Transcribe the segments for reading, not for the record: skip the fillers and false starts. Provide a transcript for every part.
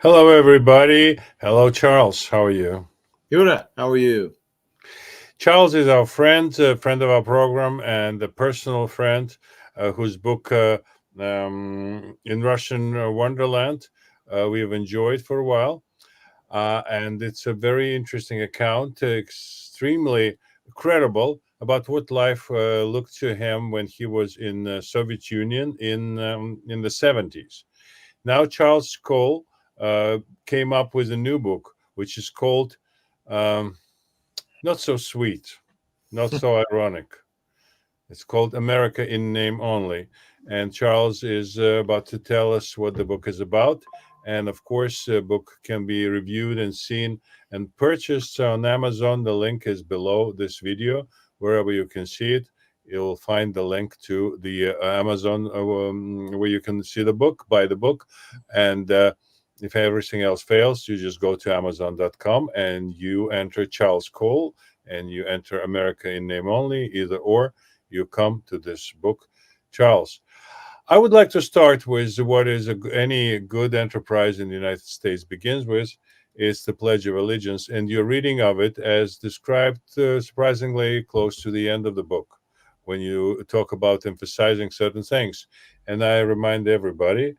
Hello, everybody. Hello, Charles. How are you? Yuna, how are you? Charles is our friend, a friend of our program, and a personal friend whose book, In Russian Wonderland, we have enjoyed for a while. And it's a very interesting account, extremely credible about what life looked to him when he was in the Soviet Union in the 70s. Now, Charles Cole came up with a new book, which is called um, Not So Sweet, Not So Ironic. It's called America in Name Only. And Charles is about to tell us what the book is about. And of course, the book can be reviewed and seen and purchased on Amazon. The link is below this video, wherever you can see it. You'll find the link to the Amazon where you can see the book, buy the book. And if everything else fails, you just go to Amazon.com and you enter Charles Cole and you enter America in Name Only, either or you come to this book. Charles, I would like to start with what any good enterprise in the United States begins with. Is the Pledge of Allegiance, and your reading of it as described surprisingly close to the end of the book when you talk about emphasizing certain things. And I remind everybody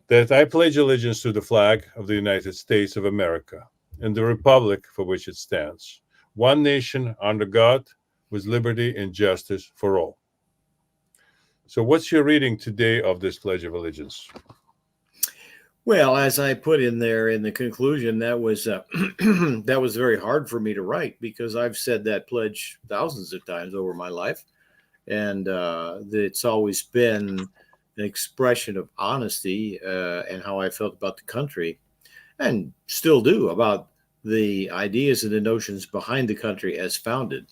that I pledge allegiance to the flag of the United States of America and the republic for which it stands, one nation under God, with liberty and justice for all. So, what's your reading today of this Pledge of Allegiance? Well, as I put in there in the conclusion, that was that was very hard for me to write because I've said that pledge thousands of times over my life, and it's always been an expression of honesty and how I felt about the country, and still do about the ideas and the notions behind the country as founded.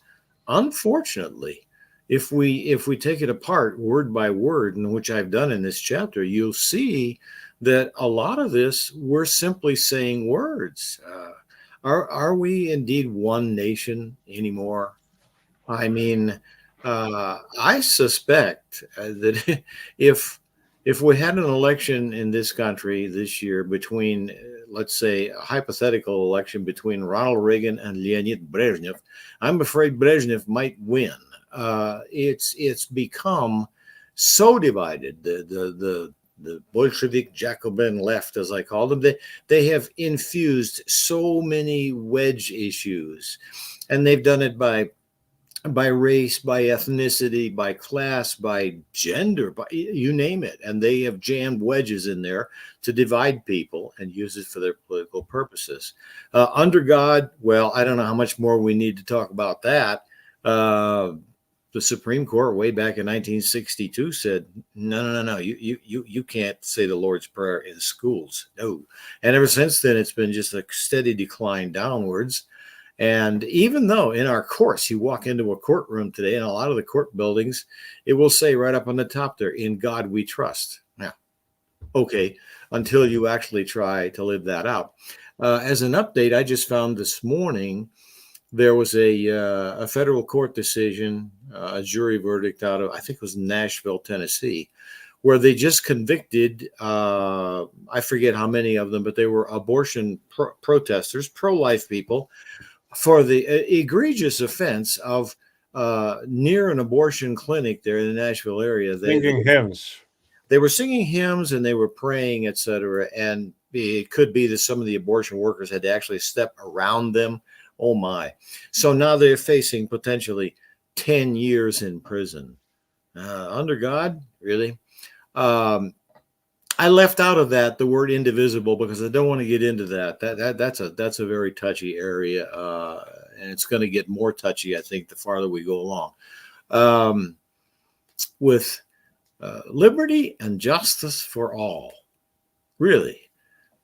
Unfortunately, if we take it apart word by word, and which I've done in this chapter, you'll see that a lot of this we're simply saying words. Are we indeed one nation anymore? I mean, I suspect that if we had an election in this country this year between, let's say, a hypothetical election between Ronald Reagan and Leonid Brezhnev, I'm afraid Brezhnev might win. It's become so divided. The Bolshevik Jacobin left, as I call them, they have infused so many wedge issues, and they've done it by race, by ethnicity, by class, by gender, by you name it. And they have jammed wedges in there to divide people and use it for their political purposes. Under God, well, I don't know how much more we need to talk about that. The Supreme Court, way back in 1962, said, no, you can't say the Lord's Prayer in schools. No. And ever since then, it's been just a steady decline downwards. And even though in our courts, you walk into a courtroom today, and a lot of the court buildings, it will say right up on the top there, "In God we trust." Now, okay, until you actually try to live that out. As an update, I just found this morning there was a federal court decision, a jury verdict out of, I think it was Nashville, Tennessee, where they just convicted, I forget how many of them, but they were abortion protesters, pro-life people, for the egregious offense of near an abortion clinic there in the Nashville area. Singing hymns. They were singing hymns and they were praying, etc. And it could be that some of the abortion workers had to actually step around them. Oh my. So now they're facing potentially 10 years in prison. Under God, really? I left out of that the word indivisible because I don't want to get into that. That's a very touchy area, and it's going to get more touchy, I think, the farther we go along. With liberty and justice for all, really.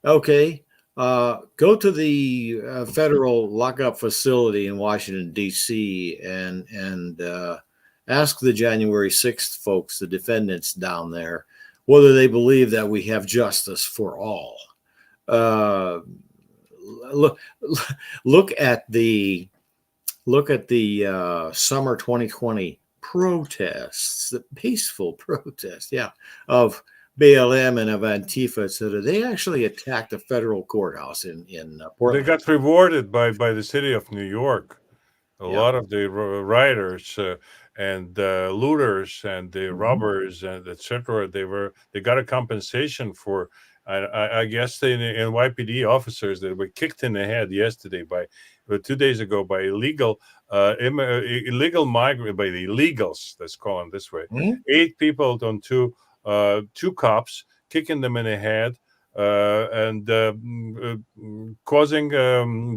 Okay, go to the federal lockup facility in Washington D.C. and ask the January 6th folks, the defendants down there, whether they believe that we have justice for all. Look at the summer 2020 protests, the peaceful protests, of BLM and of Antifa, etc., they actually attacked a federal courthouse in They Portland. got rewarded by the city of New York. A Yeah. lot of the rioters and looters and the Mhm. robbers and etc. They got a compensation for. I guess in YPD officers that were kicked in the head yesterday by 2 days ago by illegal migrant by the illegals. Let's call them this way. Mhm. 8 people on two cops kicking them in the head. And causing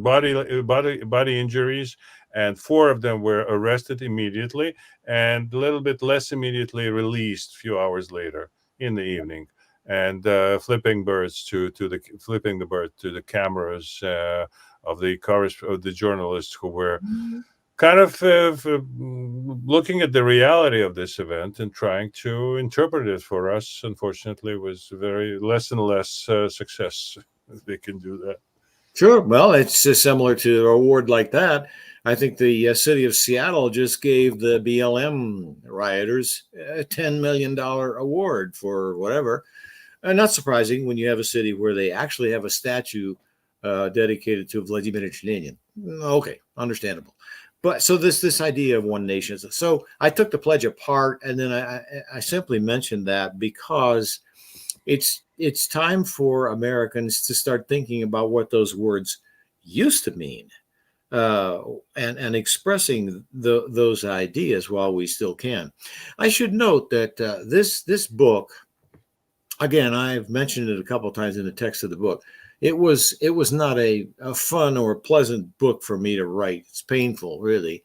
body injuries, and 4 of them were arrested immediately and a little bit less immediately released a few hours later in the evening, and flipping the bird to the cameras of the journalists who were kind of looking at the reality of this event and trying to interpret it for us. Unfortunately, was very less and less success. They can do that. Sure. Well, it's similar to an award like that. I think the city of Seattle just gave the BLM rioters a $10 million award for whatever. Not surprising when you have a city where they actually have a statue dedicated to Vladimir Lenin. Okay, understandable. But so this idea of one nation. So I took the pledge apart, and then I simply mentioned that because it's time for Americans to start thinking about what those words used to mean, uh, and expressing those ideas while we still can. I should note that this book, again, I've mentioned it a couple of times in the text of the book. It was not a fun or pleasant book for me to write. It's painful, really,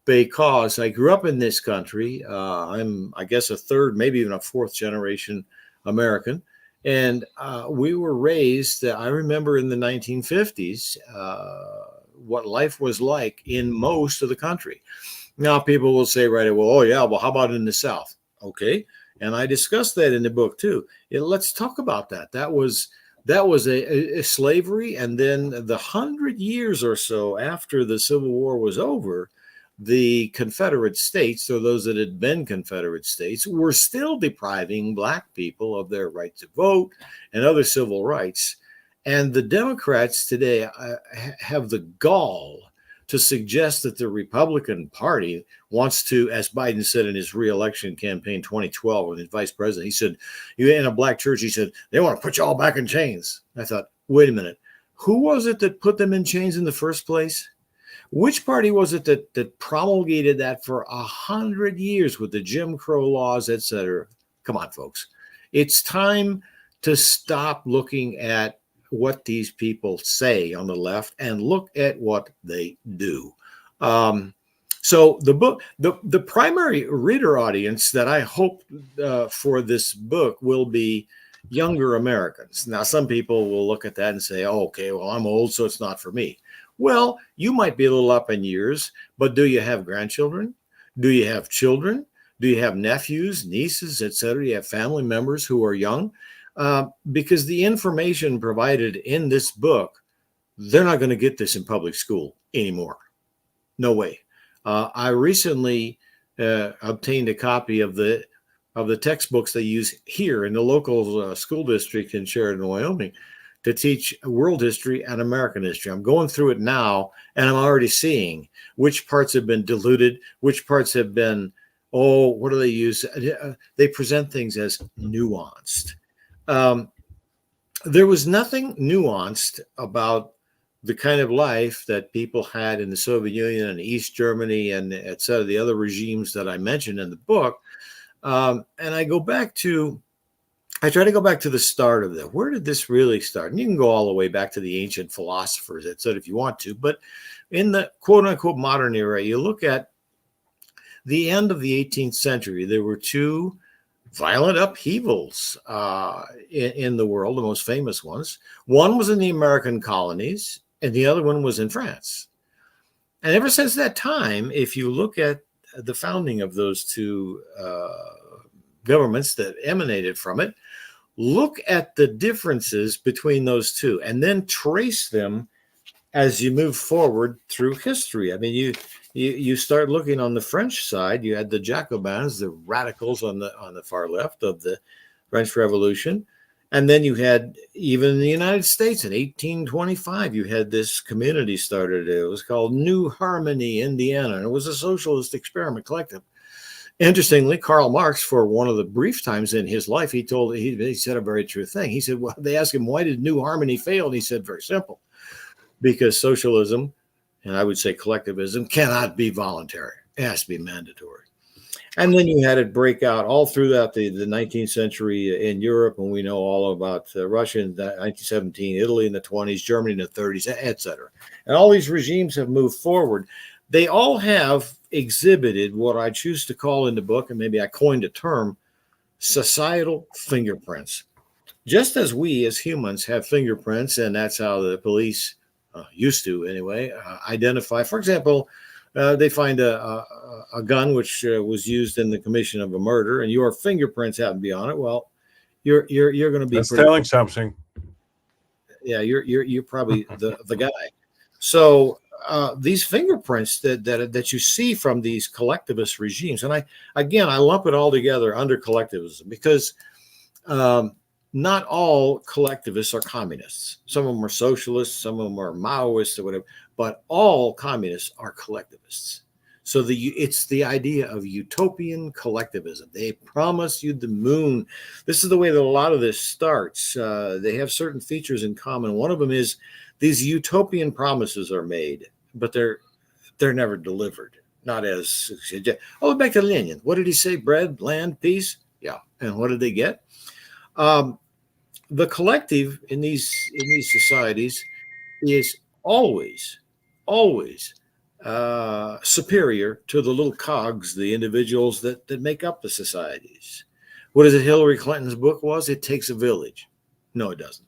because I grew up in this country. I'm, I guess, a third, maybe even a fourth generation American. And we were raised, I remember in the 1950s, what life was like in most of the country. Now, people will say right away, well, oh, yeah, well, how about in the South? Okay. And I discussed that in the book too. Let's talk about that. That was a slavery. And then the 100 years or so after the Civil War was over, the Confederate States, or those that had been Confederate States, were still depriving Black people of their right to vote and other civil rights. And the Democrats today have the gall to suggest that the Republican Party wants to, as Biden said in his reelection campaign 2012 when he was vice president, he said, in a Black church, he said, they want to put you all back in chains. I thought, wait a minute, who was it that put them in chains in the first place? Which party was it that promulgated that for 100 years with the Jim Crow laws, et cetera? Come on, folks. It's time to stop looking at what these people say on the left and look at what they do. So the book, the primary reader audience that I hope for this book will be younger Americans. Now, some people will look at that and say, oh, okay, well, I'm old, so it's not for me. Well, you might be a little up in years, but do you have grandchildren? Do you have children? Do you have nephews, nieces, etc.? Do you have family members who are young? Because the information provided in this book, they're not going to get this in public school anymore. No way. I recently obtained a copy of the textbooks they use here in the local school district in Sheridan, Wyoming, to teach world history and American history. I'm going through it now, and I'm already seeing which parts have been diluted, which parts have been, oh, what do they use? They present things as nuanced. There was nothing nuanced about the kind of life that people had in the Soviet Union and East Germany and et cetera, the other regimes that I mentioned in the book. And I try to go back to the start of that. Where did this really start? And you can go all the way back to the ancient philosophers, et cetera, if you want to. But in the quote unquote modern era, you look at the end of the 18th century, there were two violent upheavals in the world, the most famous ones. One was in the American colonies, and the other one was in France. And ever since that time, if you look at the founding of those two governments that emanated from it, look at the differences between those two, and then trace them as you move forward through history. I mean, you start looking on the French side. You had the Jacobins, the radicals on the far left of the French Revolution. And then you had, even in the United States in 1825, you had this community started. It was called New Harmony, Indiana. And it was a socialist experiment collective. Interestingly, Karl Marx, for one of the brief times in his life, he said a very true thing. He said, well, they asked him, why did New Harmony fail? And he said, very simple, because socialism, and I would say collectivism, cannot be voluntary. It has to be mandatory. And then you had it break out all throughout the 19th century in Europe, and we know all about Russia in 1917, Italy in the 20s, Germany in the 30s, etc. And all these regimes have moved forward. They all have exhibited what I choose to call in the book, and maybe I coined a term, societal fingerprints. Just as we as humans have fingerprints, and that's how the police used to anyway, identify. For example, they find a gun which was used in the commission of a murder, and your fingerprints happen to be on it. Well, you're going to be That's telling something. Yeah, you're probably the guy. So these fingerprints that you see from these collectivist regimes, and I lump it all together under collectivism because not all collectivists are communists. Some of them are socialists, some of them are Maoists or whatever, but all communists are collectivists. So it's the idea of utopian collectivism. They promise you the moon. This is the way that a lot of this starts. They have certain features in common. One of them is these utopian promises are made, but they're never delivered. Not as back to Lenin. What did he say? Bread, land, peace. Yeah, and what did they get? The collective in these societies is always superior to the little cogs, the individuals that make up the societies. What is it Hillary Clinton's book was? It takes a village. No, it doesn't.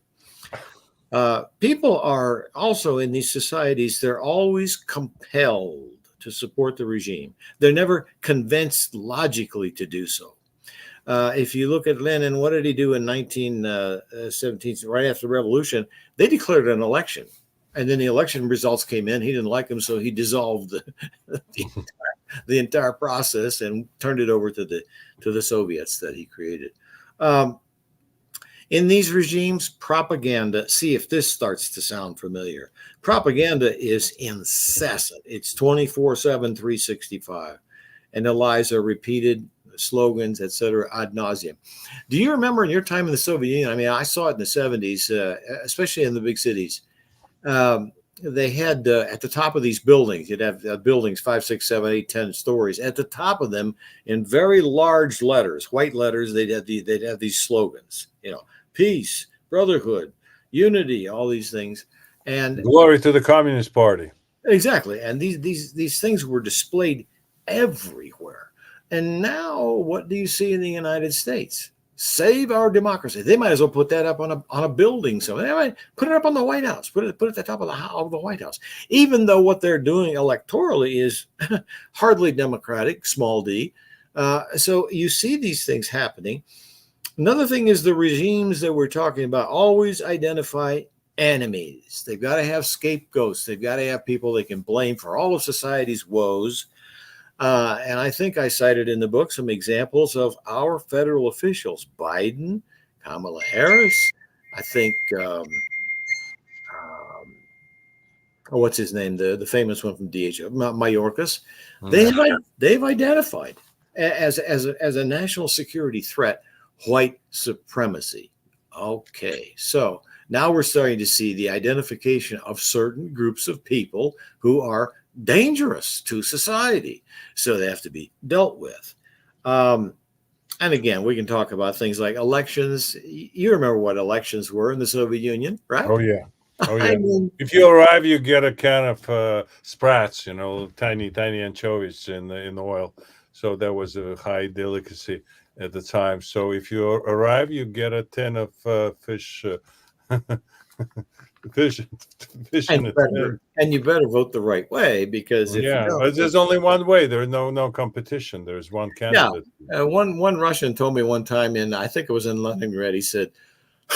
People are also in these societies, they're always compelled to support the regime. They're never convinced logically to do so. If you look at Lenin, what did he do in 1917, right after the revolution? They declared an election. And then the election results came in. He didn't like them, so he dissolved the entire process and turned it over to the Soviets that he created. In these regimes, propaganda, see if this starts to sound familiar. Propaganda is incessant. It's 24/7, 365. And the lies are repeated, slogans, etc., ad nauseum. Do you remember in your time in the Soviet Union? I mean, I saw it in the 70s, especially in the big cities. They had at the top of these buildings, you'd have buildings 5, 6, 7, 8, 10 stories. At the top of them, in very large letters, white letters, they'd have these slogans, peace, brotherhood, unity, all these things. And glory to the Communist Party. Exactly. And these things were displayed everywhere. And now what do you see in the United States? Save our democracy. They might as well put that up on a building. So they might put it up on the White House. Put it at the top of the White House. Even though what they're doing electorally is hardly democratic, small d. So you see these things happening. Another thing is the regimes that we're talking about always identify enemies. They've got to have scapegoats. They've got to have people they can blame for all of society's woes. And I think I cited in the book some examples of our federal officials, Biden, Kamala Harris. I think, what's his name? The famous one from DH, Mayorkas. They've identified as a national security threat white supremacy. Okay, so now we're starting to see the identification of certain groups of people who are dangerous to society. So they have to be dealt with. And again, we can talk about things like elections. You remember what elections were in the Soviet Union, right? Oh, yeah. Oh, yeah. I mean, if you arrive, you get a can of sprats, tiny anchovies in the oil. So that was a high delicacy at the time. So if you arrive, you get a tin of fish. fish and you better vote the right way, because if but there's only one way. There's no competition. There's one candidate. Yeah. One Russian told me one time I think it was in Leningrad. He said,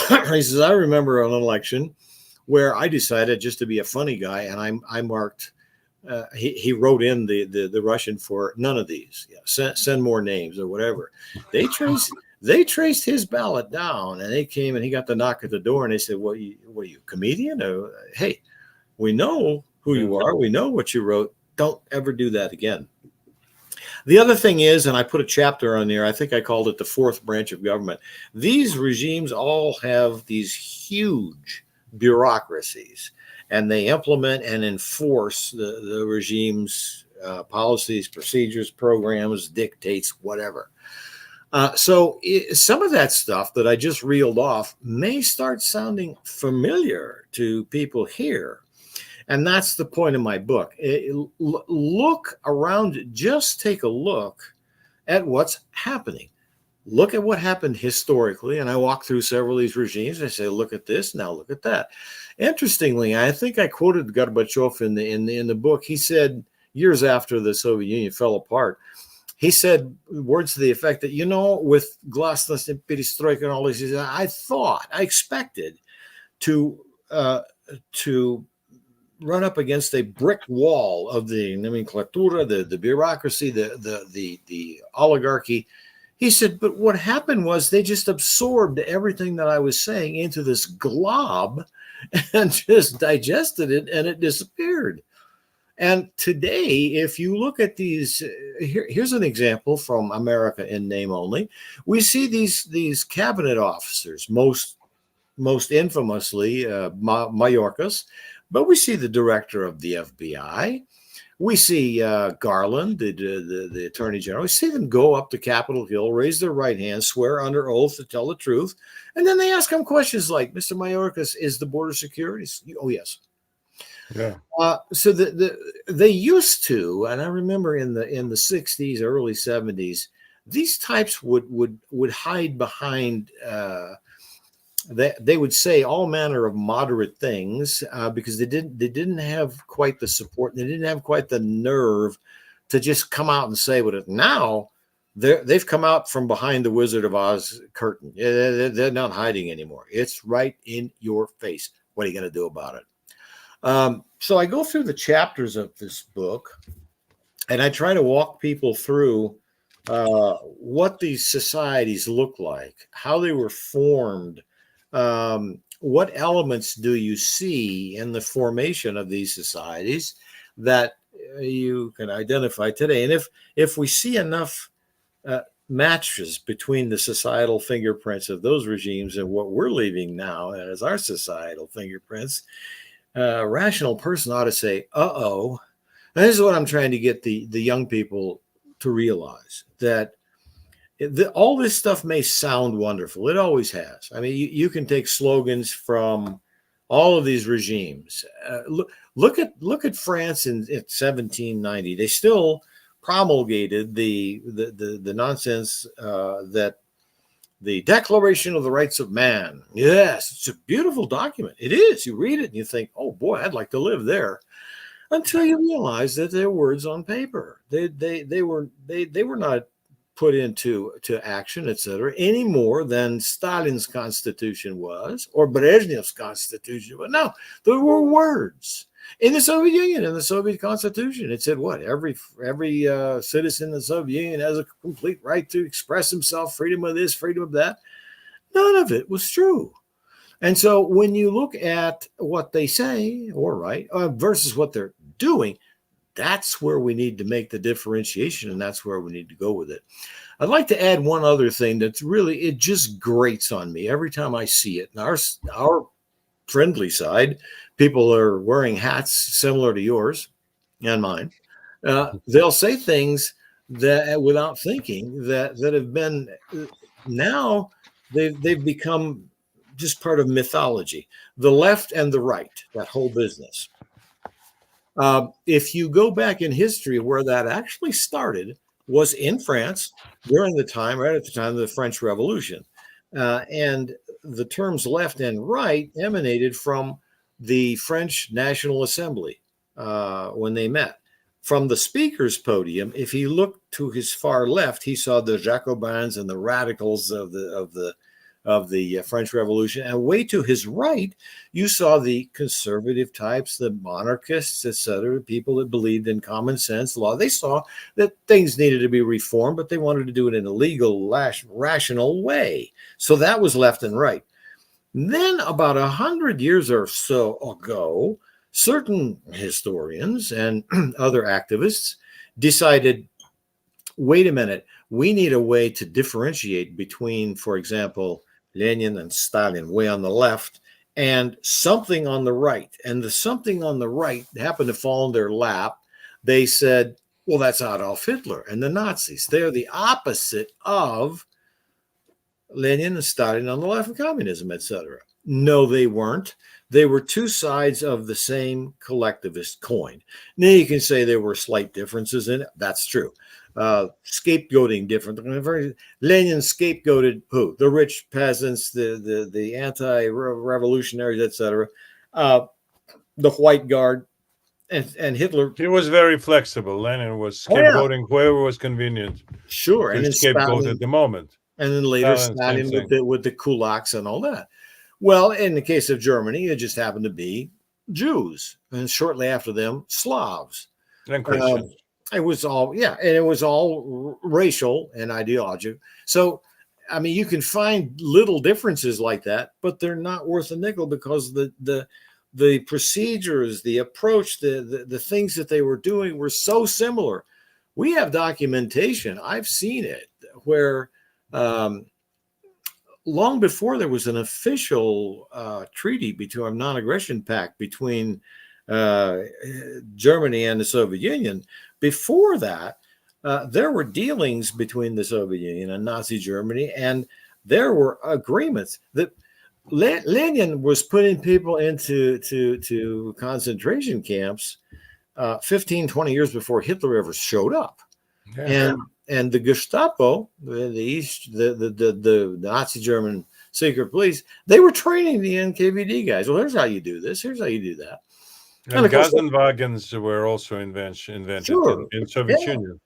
I remember an election where I decided just to be a funny guy, and I marked. He wrote in the Russian for none of these. Send more names or whatever. They They traced his ballot down, and they came and he got the knock at the door, and they said, what are you, a comedian? Or, hey, we know who you are. We know what you wrote. Don't ever do that again. The other thing is, and I put a chapter on there, I think I called it the fourth branch of government. These regimes all have these huge bureaucracies, and they implement and enforce the regime's policies, procedures, programs, dictates, whatever. So some of that stuff that I just reeled off may start sounding familiar to people here. And that's the point of my book. Look around, just take a look at what's happening. Look at what happened historically. And I walk through several of these regimes. I say, look at this, now look at that. Interestingly, I think I quoted Gorbachev in the book. He said, years after the Soviet Union fell apart, he said words to the effect that, with glasnost and perestroika and all this, I expected to run up against a brick wall of the nomenclatura, the bureaucracy, the oligarchy. He said, but what happened was they just absorbed everything that I was saying into this glob and just digested it, and it disappeared. And today, if you look at these, here's an example from America in name only. We see these cabinet officers, most infamously Mayorkas, but we see the director of the FBI. We see Garland, the attorney general. We see them go up to Capitol Hill, raise their right hand, swear under oath to tell the truth, and then they ask him questions like, "Mr. Mayorkas, is the border secure?" Oh, yes. Yeah. So they used to, and I remember in the 60s, early 70s, these types would hide behind. They would say all manner of moderate things because they didn't have quite the support. They didn't have quite the nerve to just come out and say what it. Now they've come out from behind the Wizard of Oz curtain. They're not hiding anymore. It's right in your face. What are you going to do about it? So I go through the chapters of this book, and I try to walk people through what these societies look like, how they were formed. What elements do you see in the formation of these societies that you can identify today? And if we see enough matches between the societal fingerprints of those regimes and what we're leaving now as our societal fingerprints, a rational person ought to say, uh-oh. And this is what I'm trying to get the young people to realize, that all this stuff may sound wonderful. It always has. I mean, you can take slogans from all of these regimes. Look at France in 1790. They still promulgated the nonsense that the Declaration of the Rights of Man. Yes, it's a beautiful document. It is. You read it and you think, oh boy, I'd like to live there. Until you realize that they're words on paper. They were not put into action, etc., any more than Stalin's constitution was, or Brezhnev's constitution. But no, there were words in the Soviet Union, in the Soviet Constitution. It said what? Every citizen in the Soviet Union has a complete right to express himself, freedom of this, freedom of that. None of it was true. And so when you look at what they say or write versus what they're doing, that's where we need to make the differentiation, and that's where we need to go with it. I'd like to add one other thing that's really, it just grates on me every time I see it. Now, our friendly side, people are wearing hats similar to yours and mine. They'll say things that without thinking that have been, now they've become just part of mythology. The left and the right, that whole business. If you go back in history, where that actually started was in France during the time, right at the time of the French Revolution. And the terms left and right emanated from the French National Assembly when they met. From the speaker's podium, if he looked to his far left, he saw the Jacobins and the radicals of the French Revolution. And way to his right, you saw the conservative types, the monarchists, etc., people that believed in common sense law. They saw that things needed to be reformed, but they wanted to do it in a legal, rational way. So that was left and right. Then, about 100 years or so ago, certain historians and other activists decided, wait a minute, we need a way to differentiate between, for example, Lenin and Stalin, way on the left, and something on the right. And the something on the right happened to fall in their lap. They said, well, that's Adolf Hitler and the Nazis. They're the opposite of Lenin and Stalin on the left, and communism, etc. No, they weren't. They were two sides of the same collectivist coin. Now, you can say there were slight differences in it. That's true. Scapegoating different. Lenin scapegoated who? The rich peasants, the anti-revolutionaries, etc. The White Guard, and Hitler. He was very flexible. Lenin was scapegoating whoever was convenient. Sure, To and then scapegoat Stalin, at the moment. and then later Stalin, Stalin with the kulaks and all that. Well, in the case of Germany, it just happened to be Jews, and shortly after them, Slavs. And Christians. It was all, and it was all racial and ideological. So, I mean, you can find little differences like that, but they're not worth a nickel because the procedures, the approach, the things that they were doing were so similar. We have documentation. I've seen it where long before there was an official treaty between a non-aggression pact between Germany and the Soviet Union. Before that, there were dealings between the Soviet Union and Nazi Germany, and there were agreements that Lenin was putting people into concentration camps 15, 20 years before Hitler ever showed up. Yeah. And the Gestapo, the Nazi German secret police, they were training the NKVD guys. Well, here's how you do this. Here's how you do that. And Gasenwagens were also invented sure, in Soviet Union.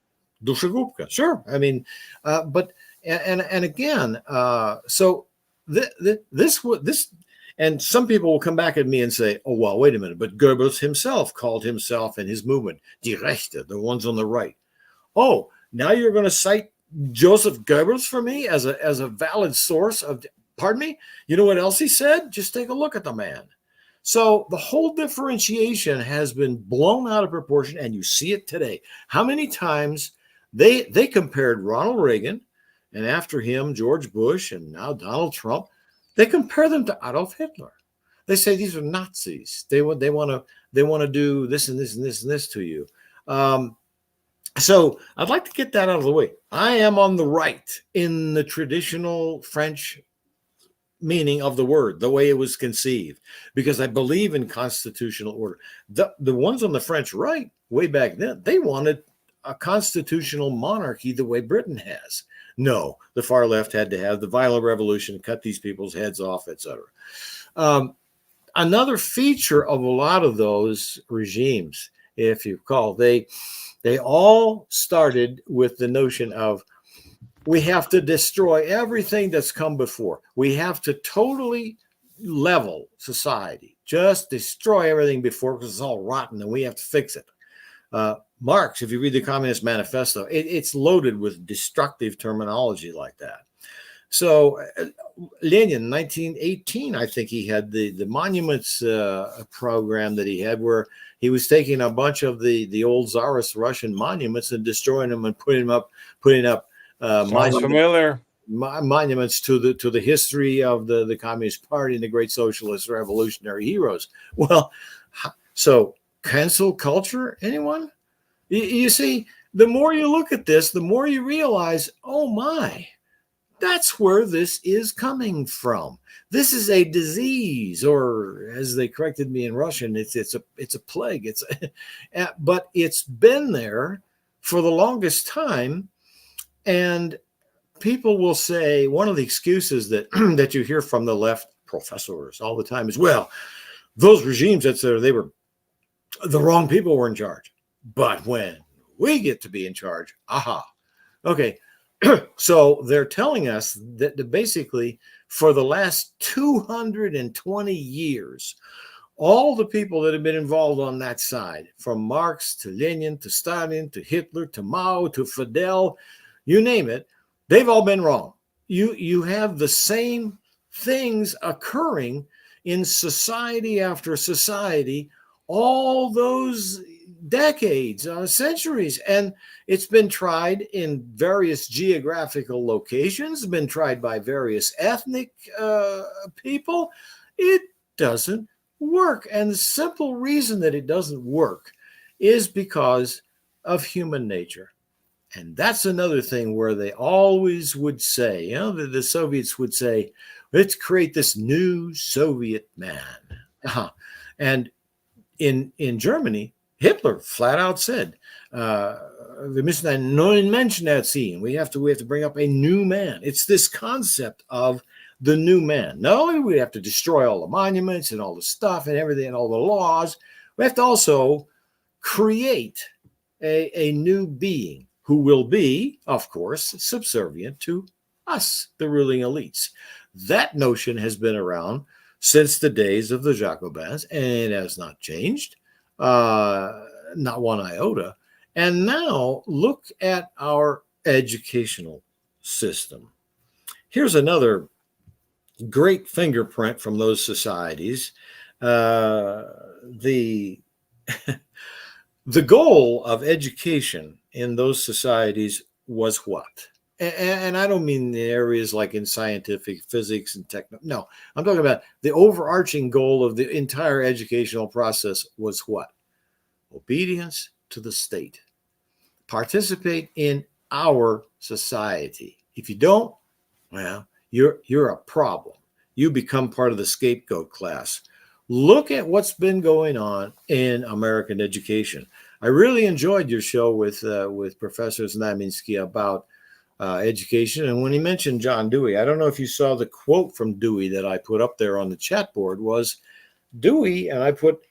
Dushagupka, sure. I mean, but again, so this, and some people will come back at me and say, oh, well, wait a minute, but Goebbels himself called himself and his movement Die Rechte, the ones on the right. Oh, now you're going to cite Joseph Goebbels for me as a valid source of, pardon me? You know what else he said? Just take a look at the man. So the whole differentiation has been blown out of proportion, and you see it today. How many times they compared Ronald Reagan, and after him, George Bush, and now Donald Trump, they compare them to Adolf Hitler. They say these are Nazis. They want to do this and this and this and this to you. So I'd like to get that out of the way. I am on the right in the traditional French meaning of the word, the way it was conceived, because I believe in constitutional order. The ones on the French right, way back then, they wanted a constitutional monarchy the way Britain has. No, the far left had to have the violent revolution, cut these people's heads off, etc. Another feature of a lot of those regimes, if you recall, they all started with the notion of we have to destroy everything that's come before. We have to totally level society, just destroy everything before because it's all rotten and we have to fix it. Marx, if you read the Communist Manifesto, it's loaded with destructive terminology like that. So Lenin, 1918, I think he had the monuments program that he had where he was taking a bunch of the old Tsarist Russian monuments and destroying them and putting up monuments to the history of the Communist Party and the great socialist revolutionary heroes. Well, so cancel culture, anyone? You see, the more you look at this, the more you realize, oh my, that's where this is coming from. This is a disease, or as they corrected me in Russian, it's a plague. But it's been there for the longest time. And people will say one of the excuses that that you hear from the left professors all the time is, well, those regimes, they were the wrong people were in charge. But when we get to be in charge, aha. Okay. So they're telling us that basically for the last 220 years, all the people that have been involved on that side, from Marx to Lenin to Stalin to Hitler to Mao to Fidel, you name it, they've all been wrong. You have the same things occurring in society after society, all those decades, centuries. And it's been tried in various geographical locations, been tried by various ethnic people. It doesn't work. And the simple reason that it doesn't work is because of human nature. And that's another thing where they always would say, the Soviets would say, let's create this new Soviet man. And in Germany, Hitler flat out said, wir müssen einen neuen Menschen erziehen. We have to bring up a new man. It's this concept of the new man. Not only do we have to destroy all the monuments and all the stuff and everything and all the laws, we have to also create a new being who will be, of course, subservient to us, the ruling elites. That notion has been around since the days of the Jacobins, and it has not changed, not one iota. And now look at our educational system. Here's another great fingerprint from those societies. The goal of education in those societies was what? And I don't mean the areas like in scientific physics and techno. No, I'm talking about the overarching goal of the entire educational process was what? Obedience to the state. Participate in our society. If you don't, well, you're a problem. You become part of the scapegoat class. Look at what's been going on in American education. I really enjoyed your show with Professor Znamiensky about education. And when he mentioned John Dewey, I don't know if you saw the quote from Dewey that I put up there on the chat board was Dewey. And I put,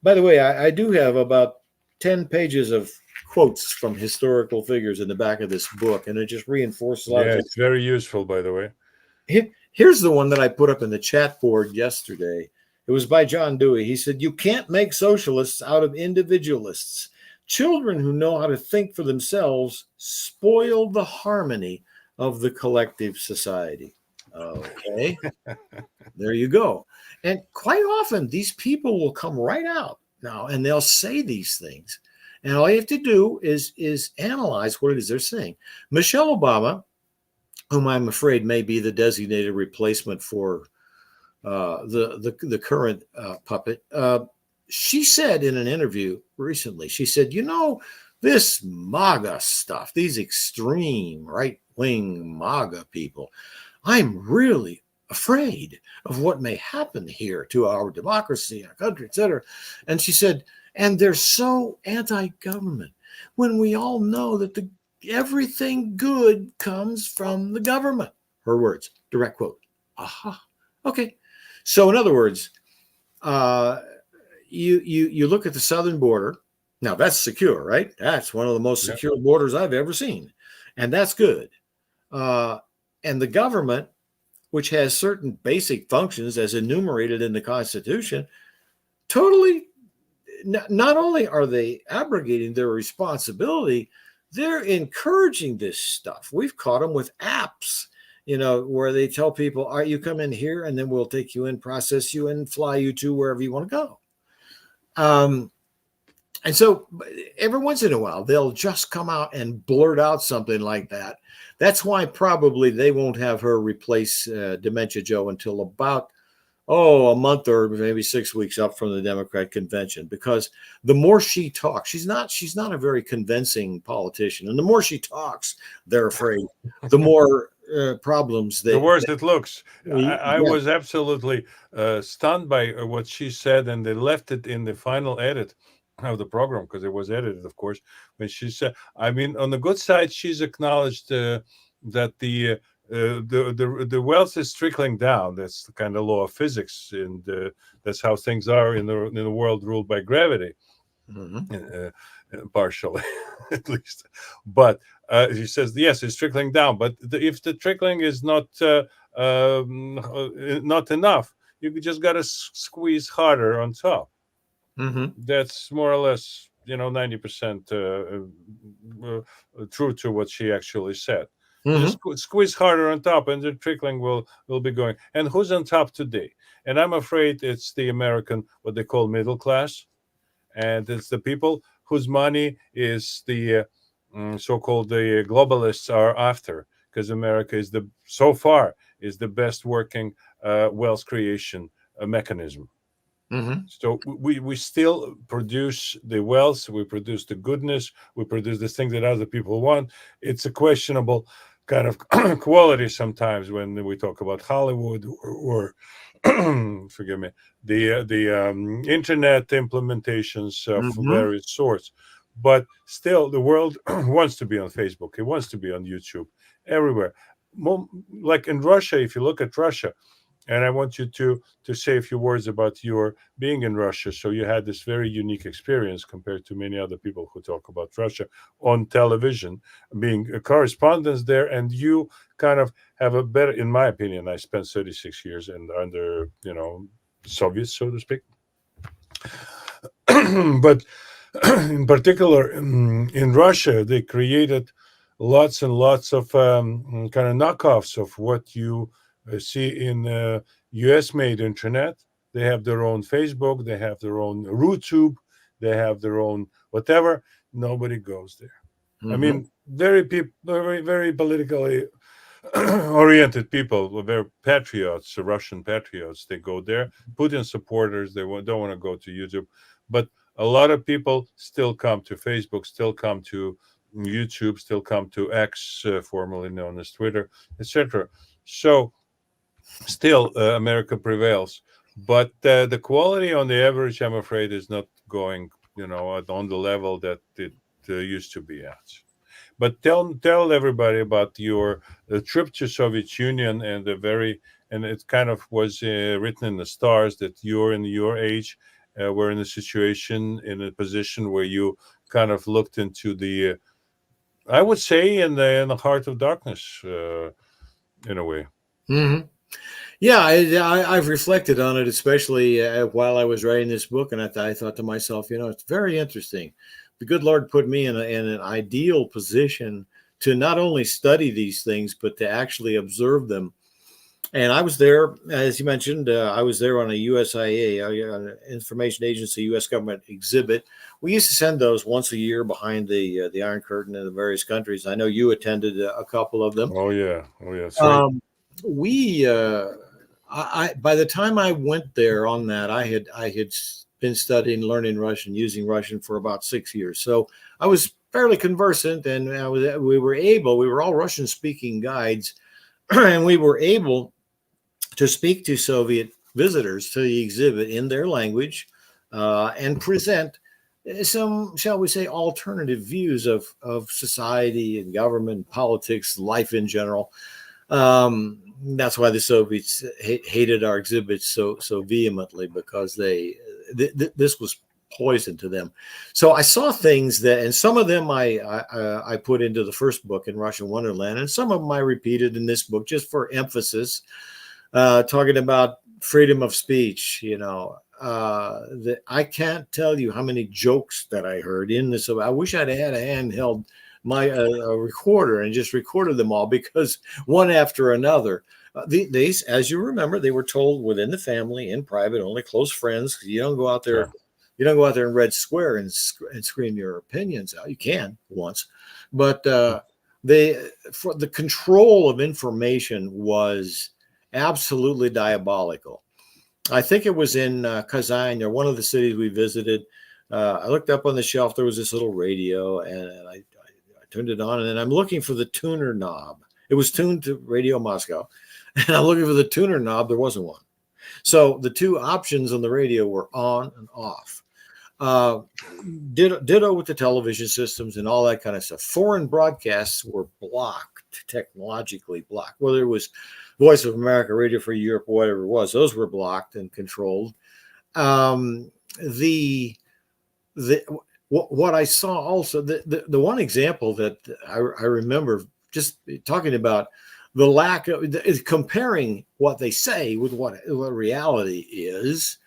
by the way, I do have about 10 pages of quotes from historical figures in the back of this book. And it just reinforces a lot of things. It's very useful, by the way. Here's the one that I put up in the chat board yesterday. It was by John Dewey. He said, you can't make socialists out of individualists. Children who know how to think for themselves spoil the harmony of the collective society. Okay, there you go. And quite often, these people will come right out now and they'll say these things. And all you have to do is analyze what it is they're saying. Michelle Obama, whom I'm afraid may be the designated replacement for the current puppet, she said in an interview recently, she said, this MAGA stuff, these extreme right-wing MAGA people, I'm really afraid of what may happen here to our democracy, our country, etc. And she said, and they're so anti-government when we all know that everything good comes from the government. Her words, direct quote. Aha. Okay. So in other words, you look at the southern border. Now that's secure, right? That's one of the most secure borders I've ever seen. And that's good. And the government, which has certain basic functions as enumerated in the Constitution, totally, not only are they abrogating their responsibility, they're encouraging this stuff. We've caught them with apps, where they tell people, all right, you come in here and then we'll take you in, process you and fly you to wherever you want to go. And so every once in a while, they'll just come out and blurt out something like that. That's why probably they won't have her replace Dementia Joe until about, a month or maybe 6 weeks up from the Democrat convention, because the more she talks, she's not a very convincing politician. And the more she talks, they're afraid, the more problems the worse it looks. I was absolutely stunned by what she said, and they left it in the final edit of the program because it was edited, of course. When she said, I mean, on the good side, she's acknowledged that the wealth is trickling down. That's the kind of law of physics, and that's how things are in the world ruled by gravity. Partially, at least. But she says, yes, it's trickling down. But if the trickling is not not enough. You just got to squeeze harder on top. Mm-hmm. That's more or less, 90% true to what she actually said. Mm-hmm. Just squeeze harder on top, and the trickling will be going. And who's on top today? And I'm afraid it's the American, what they call middle class, and it's the people whose money is the so-called the globalists are after, because America is the so far is the best working wealth creation mechanism. Mm-hmm. So we still produce the wealth, we produce the goodness, we produce the things that other people want. It's a questionable kind of quality sometimes when we talk about Hollywood or forgive me, the internet implementations of Mm-hmm. various sorts. But still, the world wants to be on Facebook. It wants to be on YouTube, everywhere. Like in Russia, if you look at Russia, and I want you to say a few words about your being in Russia. So you had this very unique experience compared to many other people who talk about Russia on television, being a correspondent there, and you kind of have a better, in my opinion. I spent 36 years under Soviets, so to speak, but in particular in Russia, they created lots and lots of kind of knockoffs of what you see in US made internet. They have their own Facebook, they have their own YouTube, they have their own whatever. Nobody goes there. I Mm-hmm. mean, very, very politically oriented people, they're patriots, Russian patriots. They go there. Putin supporters, don't want to go to YouTube. But a lot of people still come to Facebook, still come to YouTube, still come to X, formerly known as Twitter, etc. So still, America prevails. But the quality on the average, I'm afraid, is not going, on the level that it used to be at. But tell everybody about your trip to Soviet Union and and it kind of was written in the stars that you're in your age were in a situation in a position where you kind of looked into the I would say in the heart of darkness in a way. Mm-hmm. Yeah, I've reflected on it, especially while I was writing this book, and I thought to myself, it's very interesting. The good Lord put me in an ideal position to not only study these things, but to actually observe them. And I was there, as you mentioned, I was there on a USIA, an information agency, U.S. government exhibit. We used to send those once a year behind the Iron Curtain in the various countries. I know you attended a couple of them. Oh yeah, that's right. Um, we by the time I went there on that, I had been studying, learning Russian, using Russian for about 6 years. So I was fairly conversant, and we were all Russian speaking guides, and we were able to speak to Soviet visitors to the exhibit in their language and present some, shall we say, alternative views of society and government, politics, life in general. That's why the Soviets hated our exhibits so vehemently, because this was poison to them. So I saw things and some of them I put into the first book, in Russian Wonderland, and some of them I repeated in this book just for emphasis, talking about freedom of speech. I can't tell you how many jokes that I heard in this. I wish I'd had a handheld a recorder and just recorded them all, because one after another. These, as you remember, they were told within the family, in private, only close friends. You don't go out there. Sure. You don't go out there in Red Square and scream your opinions out. You can once, but for the control of information was absolutely diabolical. I think it was in Kazan, or one of the cities we visited. I looked up on the shelf. There was this little radio, and I turned it on, and then I'm looking for the tuner knob. It was tuned to Radio Moscow, and I'm looking for the tuner knob. There wasn't one. So the two options on the radio were on and off. Uh, ditto with the television systems and all that kind of stuff. Foreign broadcasts were blocked, technologically blocked. Whether it was Voice of America, Radio Free Europe, whatever it was, those were blocked and controlled. Um, the what I saw also, the one example that I remember just talking about the lack of comparing what they say with what reality is.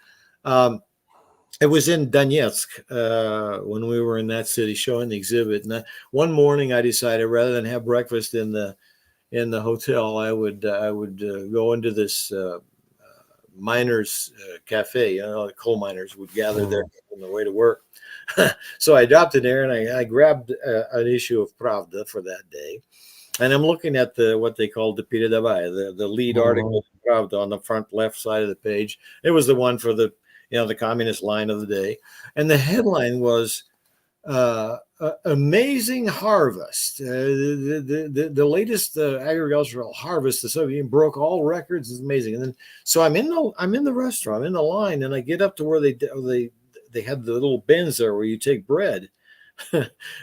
It was in Donetsk when we were in that city showing the exhibit. And one morning, I decided rather than have breakfast in the hotel, I would go into this miners' cafe. You know, the coal miners would gather there on the way to work. So I dropped in there and I grabbed an issue of Pravda for that day. And I'm looking at what they call the Передовая, the lead article of Pravda on the front left side of the page. It was the one for the communist line of the day. And the headline was amazing harvest. The latest agricultural harvest, the Soviet Union broke all records. It's amazing. And then so I'm in the restaurant, I'm in the line, and I get up to where they had the little bins there where you take bread.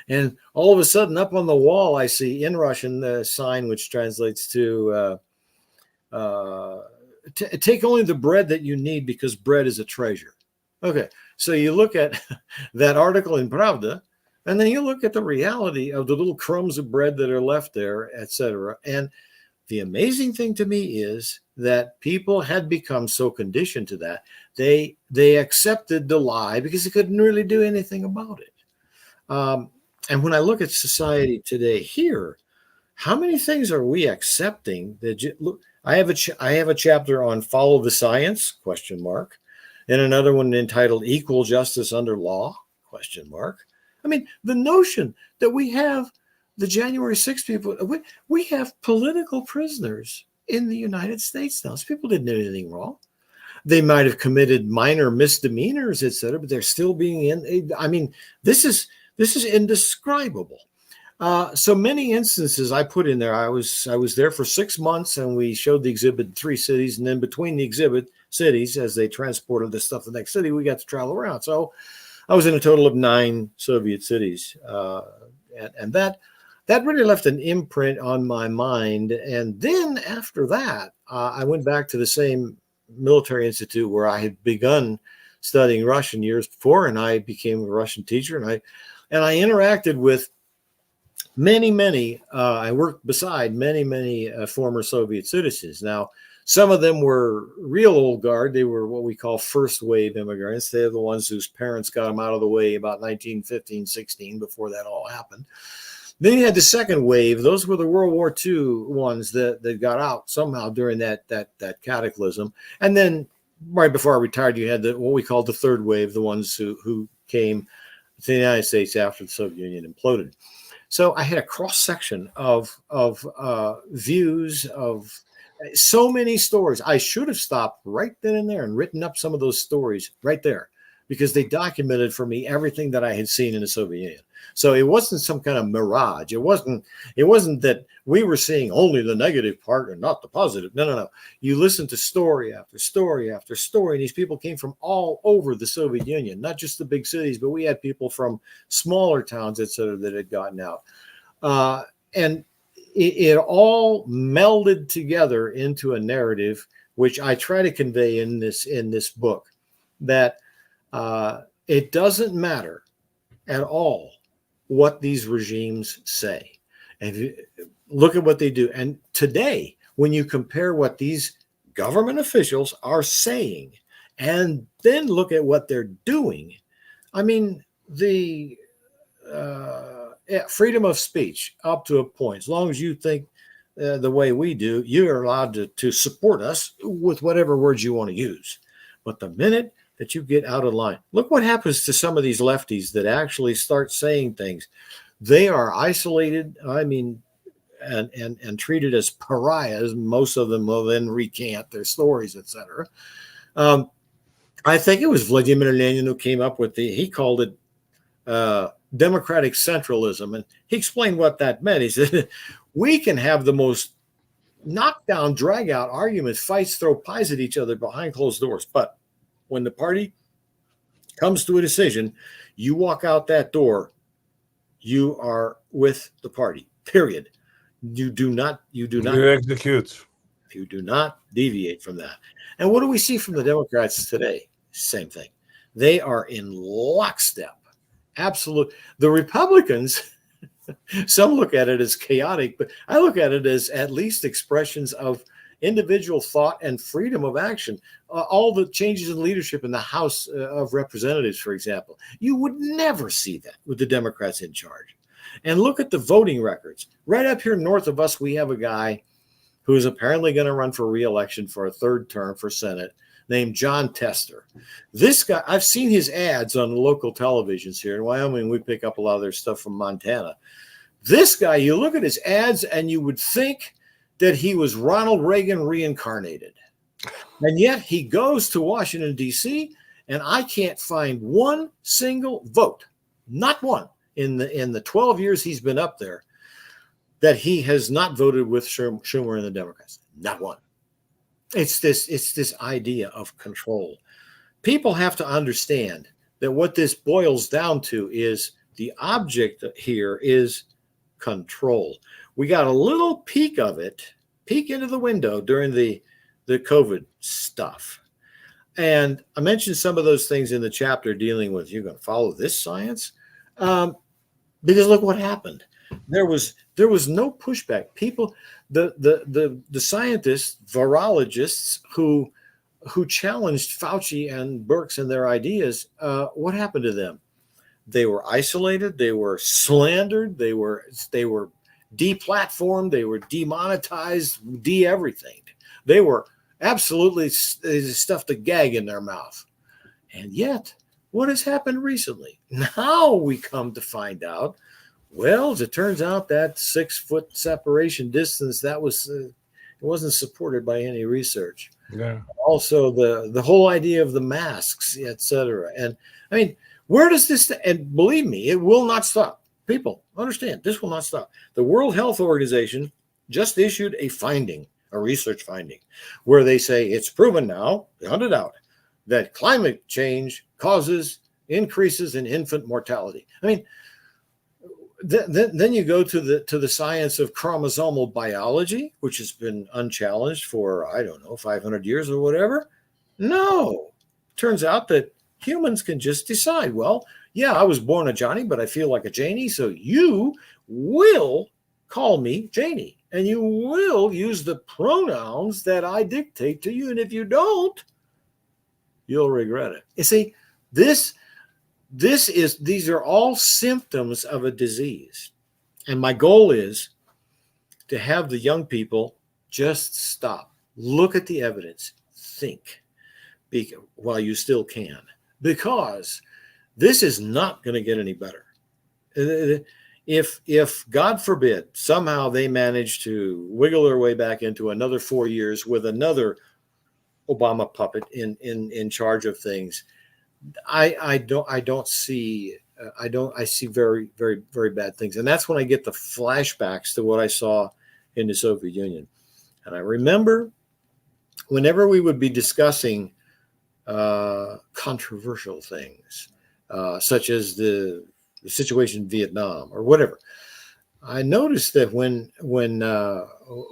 And all of a sudden, up on the wall, I see in Russian the sign which translates to take only the bread that you need because bread is a treasure. Okay, so you look at that article in Pravda, and then you look at the reality of the little crumbs of bread that are left there, etc. And the amazing thing to me is that people had become so conditioned to that, they accepted the lie because they couldn't really do anything about it. And when I look at society today here, how many things are we accepting? I have a chapter on follow the science ? And another one entitled equal justice under law ? I mean, the notion that we have the January 6th people, we have political prisoners in the United States now. These people didn't do anything wrong. They might have committed minor misdemeanors, etc., but they're still being in. I mean, this is indescribable. So many instances I put in there. I was there for 6 months, and we showed the exhibit in 3 cities, and then between the exhibit cities, as they transported the stuff to the next city, we got to travel around. So I was in a total of 9 Soviet cities, and that really left an imprint on my mind. And then after that, I went back to the same military institute where I had begun studying Russian years before, and I became a Russian teacher, and I interacted with many. I worked beside many former Soviet citizens. Now, some of them were real old guard. They were what we call first wave immigrants. They're the ones whose parents got them out of the way about 1915, 16, before that all happened. Then you had the second wave. Those were the World War II ones that got out somehow during that cataclysm. And then right before I retired, you had what we called the third wave, the ones who came to the United States after the Soviet Union imploded. So I had a cross section of views of so many stories. I should have stopped right then and there and written up some of those stories right there, because they documented for me everything that I had seen in the Soviet Union. So it wasn't some kind of mirage. It wasn't that we were seeing only the negative part and not the positive. No. You listen to story after story after story, and these people came from all over the Soviet Union, not just the big cities, but we had people from smaller towns, et cetera, that had gotten out. And it all melded together into a narrative, which I try to convey in this book, that it doesn't matter at all what these regimes say. And if you look at what they do, and today, when you compare what these government officials are saying and then look at what they're doing, I mean, the freedom of speech up to a point, as long as you think the way we do, you're allowed to support us with whatever words you want to use. But the minute that you get out of line, look what happens to some of these lefties that actually start saying things. They are isolated, and treated as pariahs. Most of them will then recant their stories, etc. I think it was Vladimir Lenin who came up with he called it democratic centralism. And he explained what that meant. He said, we can have the most knockdown, drag out arguments, fights, throw pies at each other behind closed doors. But when the party comes to a decision, you walk out that door, you are with the party, period. You do not execute. You do not deviate from that. And what do we see from the Democrats today? Same thing. They are in lockstep. Absolute. The Republicans, Some look at it as chaotic, but I look at it as at least expressions of individual thought and freedom of action. All the changes in leadership in the House of Representatives, for example, you would never see that with the Democrats in charge. And look at the voting records. Right up here north of us, we have a guy who is apparently going to run for re-election for a third term for Senate, named John Tester. This guy, I've seen his ads on local televisions here in Wyoming. We pick up a lot of their stuff from Montana. This guy, you look at his ads and you would think that he was Ronald Reagan reincarnated. And yet he goes to Washington, D.C., and I can't find one single vote, not one, in the 12 years he's been up there, that he has not voted with Schumer and the Democrats. Not one. It's this idea of control. People have to understand that what this boils down to is the object here is control. We got a little peek of it, peek into the window during the COVID stuff. And I mentioned some of those things in the chapter dealing with, you're going to follow this science? Because look what happened. There was no pushback. People, the scientists, virologists who challenged Fauci and Birx and their ideas, what happened to them? They were isolated. They were slandered. They were deplatformed. They were demonetized. De-everything. They were absolutely stuffed a gag in their mouth. And yet, what has happened recently? Now we come to find out. Well, as it turns out, that 6-foot separation distance it wasn't supported by any research. Yeah. Also, the whole idea of the masks, etc. And I mean, where does this? And believe me, it will not stop. People understand this will not stop. The World Health Organization just issued a research finding, where they say it's proven now, beyond a doubt, that climate change causes increases in infant mortality. I mean. Then you go to the science of chromosomal biology, which has been unchallenged for, 500 years or whatever. No, turns out that humans can just decide, well, yeah, I was born a Johnny, but I feel like a Janie. So you will call me Janie and you will use the pronouns that I dictate to you. And if you don't, you'll regret it. You see, these are all symptoms of a disease. And my goal is to have the young people just stop, look at the evidence, think while you still can, because this is not going to get any better. If God forbid, somehow they manage to wiggle their way back into another 4 years with another Obama puppet in charge of things, I see very, very, very bad things. And that's when I get the flashbacks to what I saw in the Soviet Union. And I remember whenever we would be discussing controversial things, such as the situation in Vietnam or whatever, I noticed that when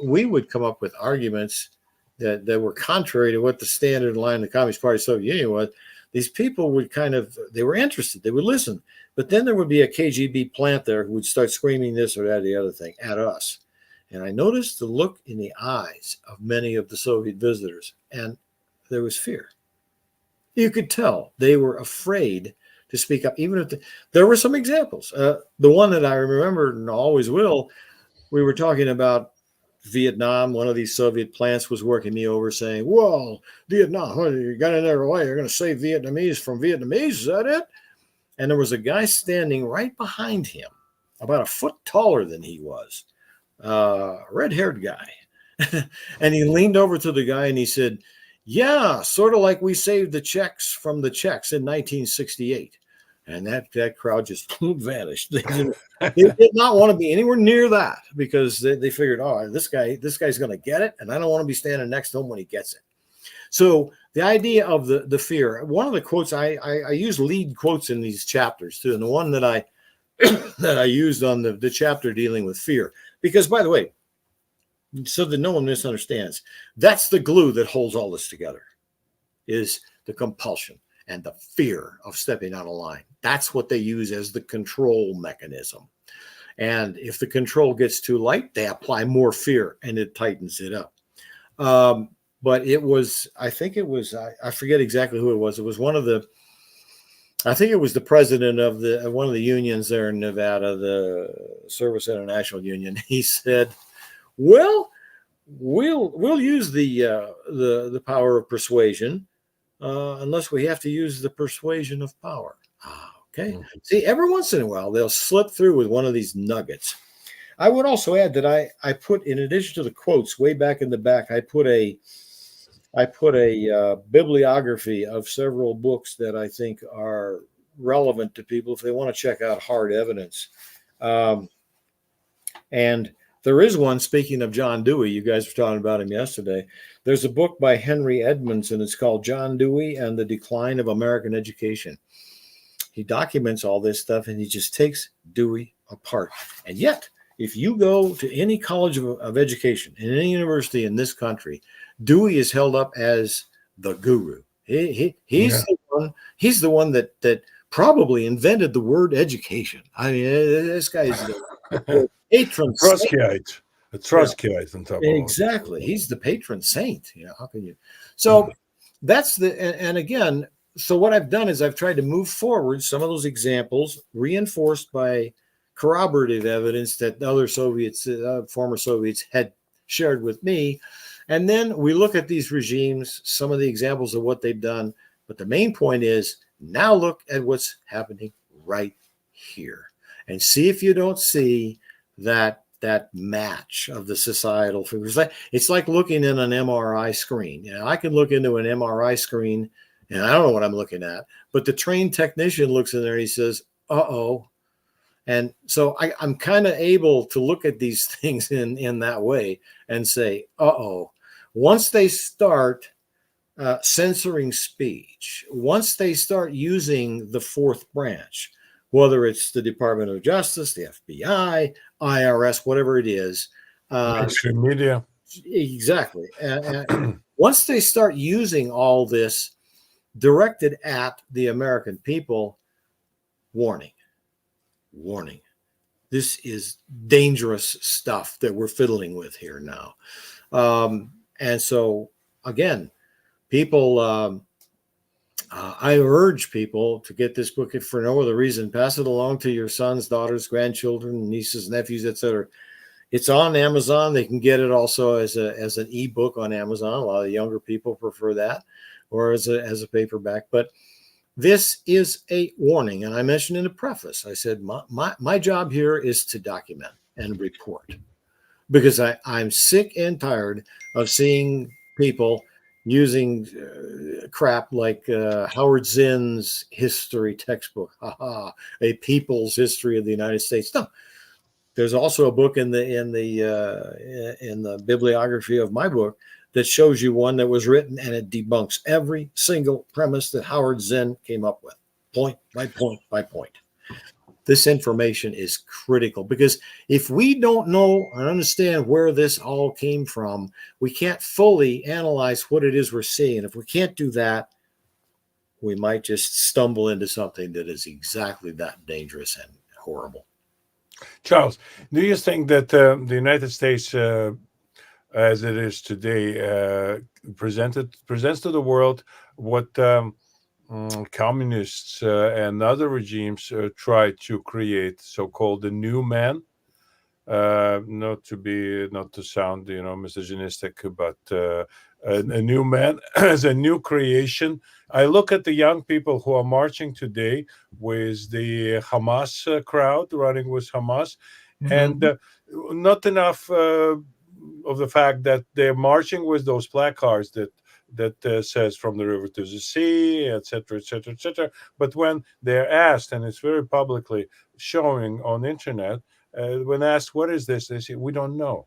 we would come up with arguments that were contrary to what the standard line of the Communist Party of the Soviet Union was, these people would they were interested, they would listen. But then there would be a KGB plant there who would start screaming this or that or the other thing at us. And I noticed the look in the eyes of many of the Soviet visitors, and there was fear. You could tell they were afraid to speak up, even if there were some examples. The one that I remember and always will, we were talking about Vietnam. One of these Soviet plants was working me over saying, well, Vietnam, you got in there, why you're going to save Vietnamese from Vietnamese, is that it? And there was a guy standing right behind him, about a foot taller than he was, red-haired guy. And he leaned over to the guy and he said, yeah, sort of like we saved the Czechs from the Czechs in 1968. And that crowd just vanished. They did not want to be anywhere near that because they figured, oh, this guy's going to get it, and I don't want to be standing next to him when he gets it. So the idea of the fear. One of the quotes I use lead quotes in these chapters too, and the one that I used on the chapter dealing with fear, because by the way, so that no one misunderstands, that's the glue that holds all this together, is the compulsion and the fear of stepping out of line. That's what they use as the control mechanism. And if the control gets too light, they apply more fear and it tightens it up. But it was, I think it was, I forget exactly who it was. It was I think it was the president of one of the unions there in Nevada, the Service International Union. He said, "Well, we'll use the power of persuasion unless we have to use the persuasion of power." Okay. Mhm. See, every once in a while they'll slip through with one of these nuggets. I would also add that I put, in addition to the quotes way back in the back, I put a bibliography of several books that I think are relevant to people if they want to check out hard evidence. And there is one, speaking of John Dewey, you guys were talking about him yesterday. There's a book by Henry Edmonds, and it's called John Dewey and the Decline of American Education. He documents all this stuff, and he just takes Dewey apart. And yet, if you go to any college of education, in any university in this country, Dewey is held up as the guru. He's the one that probably invented the word education. I mean, this guy's the patron Trotskyite. A Trotskyite on top of it. Exactly. He's the patron saint. How can you? So that's and again, so what I've done is I've tried to move forward some of those examples reinforced by corroborative evidence that other Soviets, former Soviets, had shared with me. And then we look at these regimes, some of the examples of what they've done. But the main point is now look at what's happening right here and see if you don't see that match of the societal figures. It's like looking in an MRI screen. I can look into an MRI screen and I don't know what I'm looking at, but the trained technician looks in there and he says, uh-oh. And so I'm kind of able to look at these things in that way and say, uh-oh. Once they start censoring speech, once they start using the fourth branch, whether it's the Department of Justice, the FBI, IRS, whatever it is. Mainstream media. Exactly. Once they start using all this directed at the American people, warning. This is dangerous stuff that we're fiddling with here now. And so, again, people, I urge people to get this book if for no other reason. Pass it along to your sons, daughters, grandchildren, nieces, nephews, etc. It's on Amazon. They can get it also as an ebook on Amazon. A lot of younger people prefer that, or as a paperback. But this is a warning, and I mentioned in the preface. I said my job here is to document and report, because I'm sick and tired of seeing people using crap like Howard Zinn's history textbook, a people's history of the United States. No, there's also a book in the bibliography of my book that shows you one that was written and it debunks every single premise that Howard Zinn came up with, point by point by point. This information is critical because if we don't know and understand where this all came from, we can't fully analyze what it is we're seeing. If we can't do that, we might just stumble into something that is exactly that dangerous and horrible. Charles, do you think that the United States, as it is today, presents to the world what communists and other regimes try to create, so-called the new man? Not to sound misogynistic, but a new man as a new creation. I look at the young people who are marching today with the Hamas crowd, running with Hamas, and not enough of the fact that they're marching with those placards that says "From the river to the sea," etc., etc., etc. But when they're asked, and it's very publicly showing on internet, when asked what is this, they say we don't know.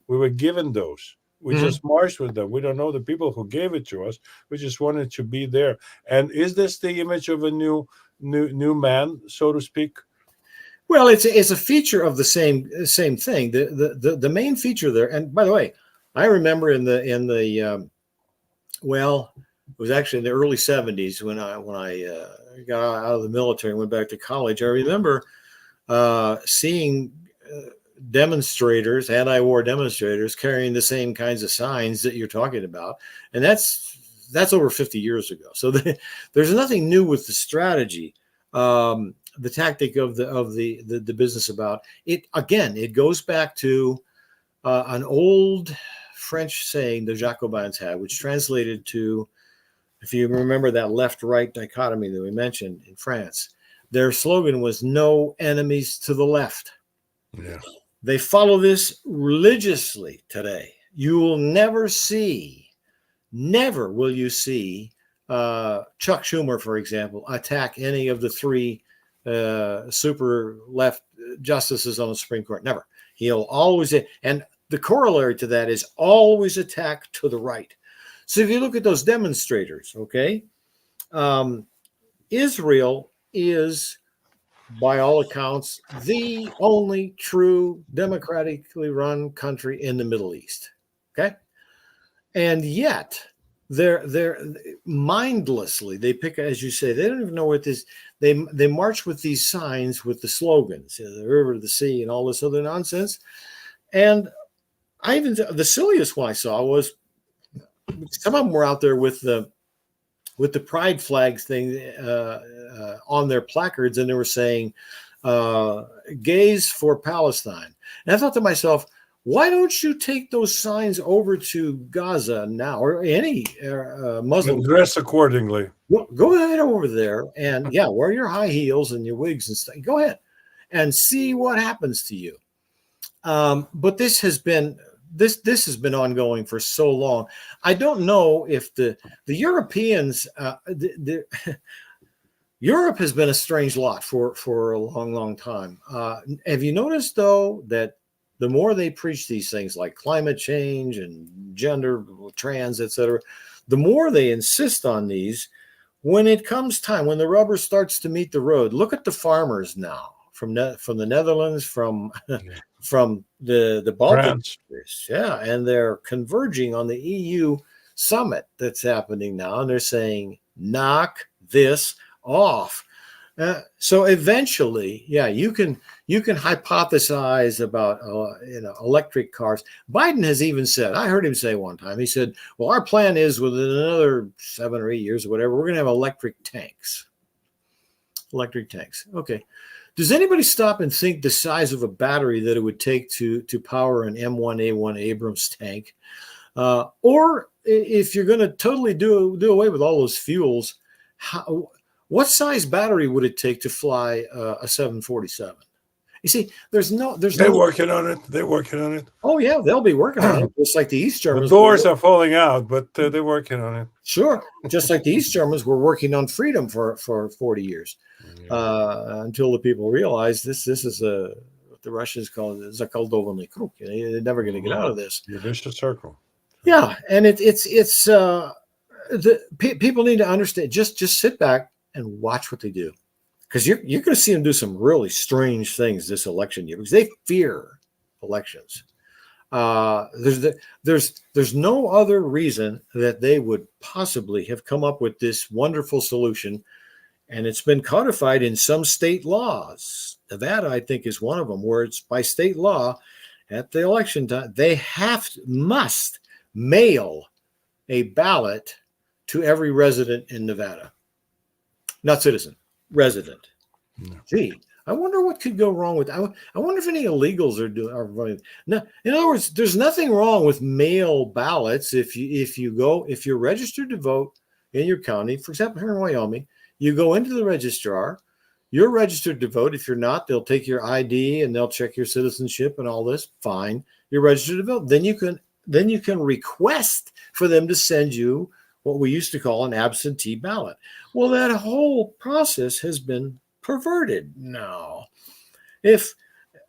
We were given those. We just marched with them. We don't know the people who gave it to us. We just wanted to be there. And is this the image of a new man, so to speak? Well, it's a feature of the same thing. The main feature there. And by the way, I remember in the well, it was actually in the early 70s when I got out of the military and went back to college. I remember seeing demonstrators, anti-war demonstrators, carrying the same kinds of signs that you're talking about, and that's over 50 years ago. So there's nothing new with the strategy, the tactic of the business about it. Again, it goes back to an old French saying the Jacobins had, which translated to, if you remember that left-right dichotomy that we mentioned in France, their slogan was "No enemies to the left." Yeah. They follow this religiously today. You will never will you see Chuck Schumer, for example, attack any of the three super left justices on the Supreme Court. Never. He'll always, and the corollary to that is always attack to the right. So if you look at those demonstrators, okay, Israel is, by all accounts, the only true democratically run country in the Middle East. Okay. And yet they're mindlessly, they pick, as you say, they don't even know what this, they march with these signs with the slogans, the river, the sea, and all this other nonsense. And the silliest one I saw was some of them were out there with the pride flags thing on their placards, and they were saying, gays for Palestine. And I thought to myself, why don't you take those signs over to Gaza now, or any Muslim? And dress accordingly. Go ahead over there and wear your high heels and your wigs and stuff. Go ahead and see what happens to you. But this has been ongoing for so long. I don't know if the Europeans, Europe has been a strange lot for a long, long time. Have you noticed, though, that the more they preach these things like climate change and gender, trans, etc., the more they insist on these, when it comes time, when the rubber starts to meet the road, look at the farmers now from the Netherlands, from the Baltic countries, and they're converging on the EU summit that's happening now, and they're saying, knock this off. So eventually, you can hypothesize about electric cars. Biden has even said, I heard him say one time, he said, well, our plan is within another 7 or 8 years or whatever, we're going to have electric tanks. Okay. Does anybody stop and think the size of a battery that it would take to power an M1A1 Abrams tank? Or if you're going to totally do away with all those fuels, what size battery would it take to fly a 747? You see, they're working on it. They're working on it. Oh yeah, they'll be working on it, just like the East Germans. The doors are falling out, but they're working on it. Sure, just like the East Germans were working on freedom for 40 years, until the people realized this is what the Russians call zakaldovanный kruг. They're never going to get out of this. The vicious circle. Yeah, and it's people need to understand. Just sit back and watch what they do, because you're going to see them do some really strange things this election year, because they fear elections. There's no other reason that they would possibly have come up with this wonderful solution, and it's been codified in some state laws. Nevada, I think, is one of them, where it's by state law at the election time they must mail a ballot to every resident in Nevada. Not citizen, resident. No. Gee, I wonder what could go wrong with. I wonder if any illegals are voting. No, in other words, there's nothing wrong with mail ballots. If you're registered to vote in your county, for example, here in Wyoming, you go into the registrar. You're registered to vote. If you're not, they'll take your ID and they'll check your citizenship and all this. Fine, you're registered to vote. Then you can request for them to send you what we used to call an absentee ballot. Well, that whole process has been perverted now. If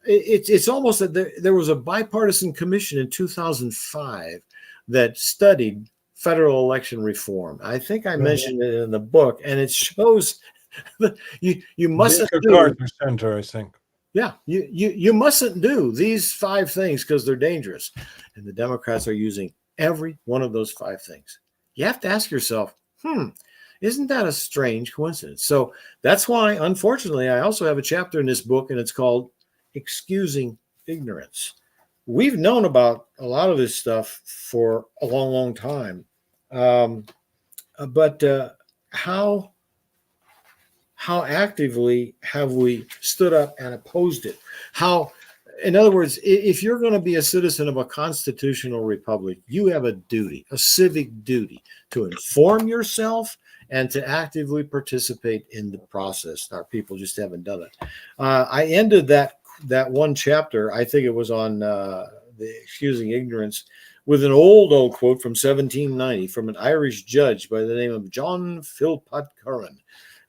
it's almost that there was a bipartisan commission in 2005 that studied federal election reform. I think I mentioned it in the book, and it shows that you mustn't do. Center, I think. Yeah, you mustn't do these 5 things because they're dangerous, and the Democrats are using every one of those 5 things. You have to ask yourself, isn't that a strange coincidence? So that's why, unfortunately, I also have a chapter in this book, and it's called Excusing ignorance. We've known about a lot of this stuff for a long, long time, um, but how actively have we stood up and opposed it? How, in other words, if you're going to be a citizen of a constitutional republic, you have a duty, a civic duty, to inform yourself and to actively participate in the process. Our people just haven't done it. I ended that one chapter, I think it was on the excusing ignorance, with an old quote from 1790 from an Irish judge by the name of John Philpott Curran.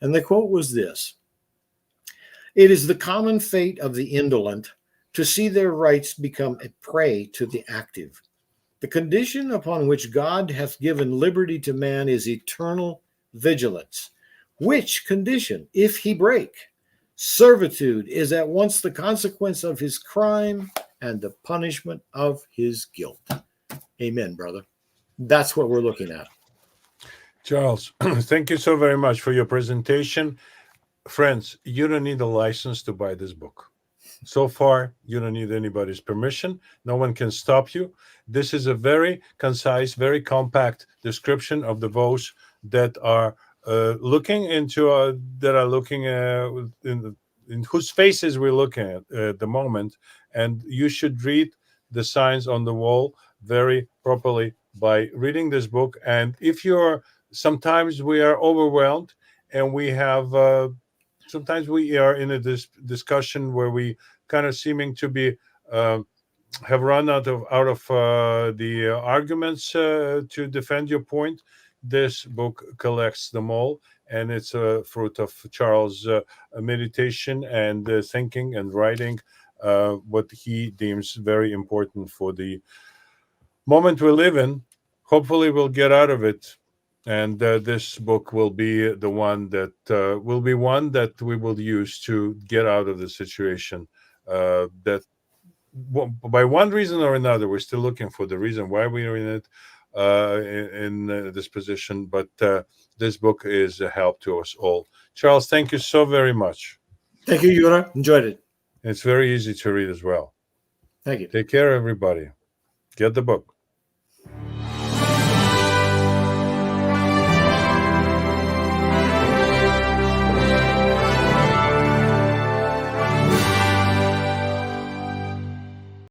And the quote was this: "It is the common fate of the indolent to see their rights become a prey to the active. The condition upon which God hath given liberty to man is eternal vigilance, which condition, if he break, servitude is at once the consequence of his crime and the punishment of his guilt." Amen, brother. That's what we're looking at. Charles, thank you so very much for your presentation. Friends, you don't need a license to buy this book. So far, you don't need anybody's permission. No one can stop you. This is a very concise, very compact description of the those that are looking into in whose faces we're looking at the moment, and you should read the signs on the wall very properly by reading this book. And if you're sometimes we are overwhelmed, and we have sometimes we are in a discussion where we kind of seeming to be have run out of the arguments to defend your point. This book collects them all, and it's a fruit of Charles' meditation and thinking and writing what he deems very important for the moment we live in. Hopefully, we'll get out of it, and this book will be the one that we will use to get out of the situation. That by one reason or another, we're still looking for the reason why we are in it, in this position. But this book is a help to us all. Charles, thank you so very much. Thank you, Yura. Enjoyed it. It's very easy to read as well. Thank you. Take care, everybody. Get the book.